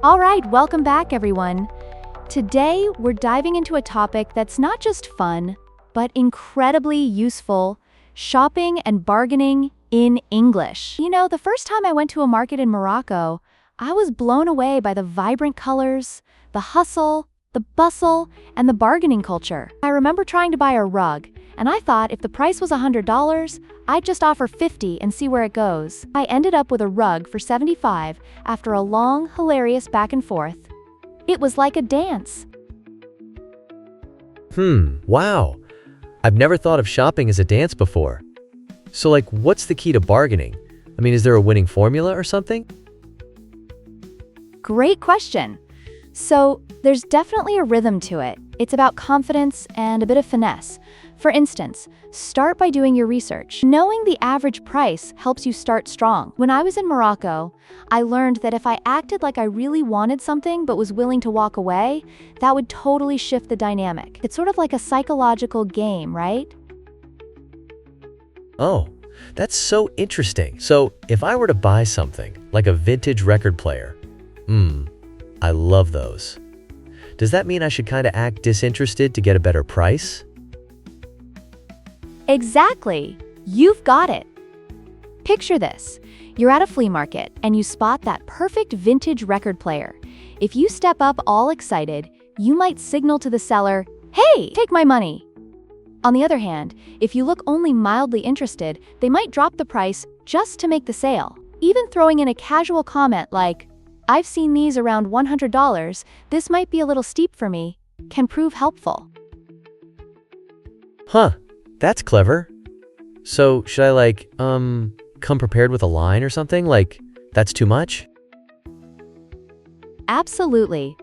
All right, welcome back, everyone. Today, we're diving into a topic that's not just fun, but incredibly useful: shopping and bargaining in English. The first time I went to a market in Morocco, I was blown away by the vibrant colors, the hustle, the bustle, and the bargaining culture. I remember trying to buy a rug, and I thought if the price was $100, I'd just offer $50 and see where it goes. I ended up with a rug for $75 after a long, hilarious back and forth. It was like a dance. Wow. I've never thought of shopping as a dance before. So what's the key to bargaining? Is there a winning formula or something? Great question. So, there's definitely a rhythm to it. It's about confidence and a bit of finesse. For instance, start by doing your research. Knowing the average price helps you start strong. When I was in Morocco, I learned that if I acted like I really wanted something but was willing to walk away, that would totally shift the dynamic. It's sort of like a psychological game, right? Oh, that's so interesting. So, if I were to buy something, like a vintage record player, I love those. Does that mean I should kind of act disinterested to get a better price? Exactly. You've got it. Picture this. You're at a flea market and you spot that perfect vintage record player. If you step up all excited, you might signal to the seller, "Hey, take my money." On the other hand, if you look only mildly interested, they might drop the price just to make the sale. Even throwing in a casual comment like, "I've seen these around $100, this might be a little steep for me," can prove helpful. That's clever. So, should I come prepared with a line or something? That's too much? Absolutely.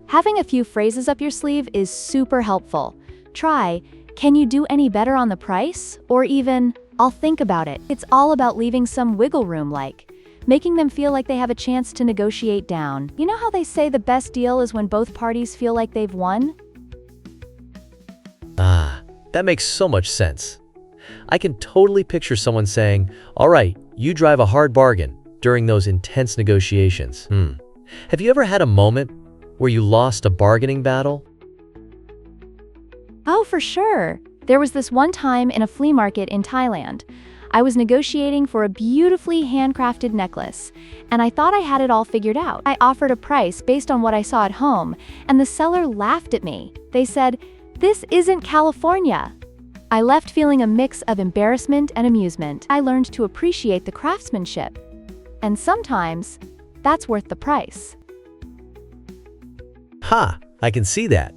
Having a few phrases up your sleeve is super helpful. Try, "Can you do any better on the price?" Or even, "I'll think about it." It's all about leaving some wiggle room, making them feel like they have a chance to negotiate down. You know how they say the best deal is when both parties feel like they've won? That makes so much sense. I can totally picture someone saying, "All right, you drive a hard bargain," during those intense negotiations. Have you ever had a moment where you lost a bargaining battle? Oh, for sure. There was this one time in a flea market in Thailand. I was negotiating for a beautifully handcrafted necklace, and I thought I had it all figured out. I offered a price based on what I saw at home, and the seller laughed at me. They said, "This isn't California." I left feeling a mix of embarrassment and amusement. I learned to appreciate the craftsmanship. And sometimes, that's worth the price. I can see that.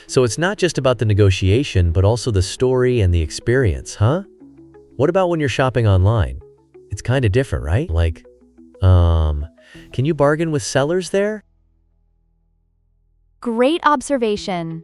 So it's not just about the negotiation, but also the story and the experience, huh? What about when you're shopping online? It's kind of different, right? Can you bargain with sellers there? Great observation.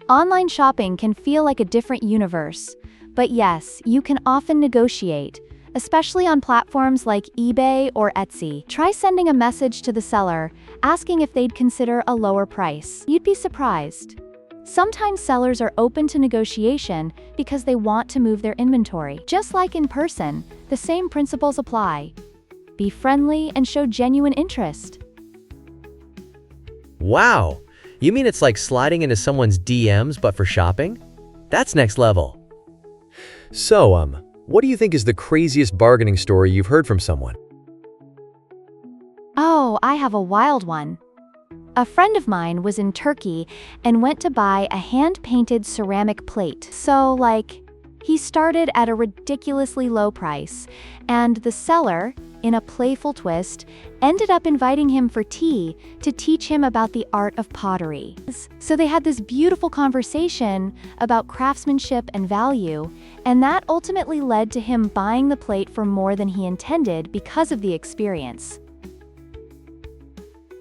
Online shopping can feel like a different universe. But yes, you can often negotiate, especially on platforms like eBay or Etsy. Try sending a message to the seller, asking if they'd consider a lower price. You'd be surprised. Sometimes sellers are open to negotiation because they want to move their inventory. Just like in person, the same principles apply. Be friendly and show genuine interest. Wow! You mean it's like sliding into someone's DMs but for shopping? That's next level. So, what do you think is the craziest bargaining story you've heard from someone? Oh, I have a wild one. A friend of mine was in Turkey and went to buy a hand-painted ceramic plate. So, he started at a ridiculously low price, and the seller, in a playful twist, ended up inviting him for tea to teach him about the art of pottery. So they had this beautiful conversation about craftsmanship and value, and that ultimately led to him buying the plate for more than he intended because of the experience.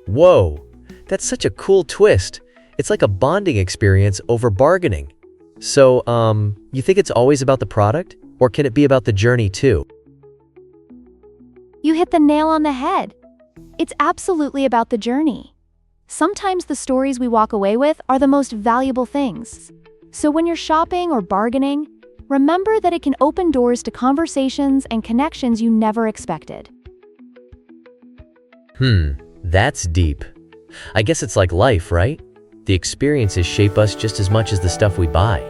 Whoa, that's such a cool twist. It's like a bonding experience over bargaining. So, you think it's always about the product, or can it be about the journey too? You hit the nail on the head. It's absolutely about the journey. Sometimes the stories we walk away with are the most valuable things. So when you're shopping or bargaining, remember that it can open doors to conversations and connections you never expected. That's deep. I guess it's like life, right? The experiences shape us just as much as the stuff we buy.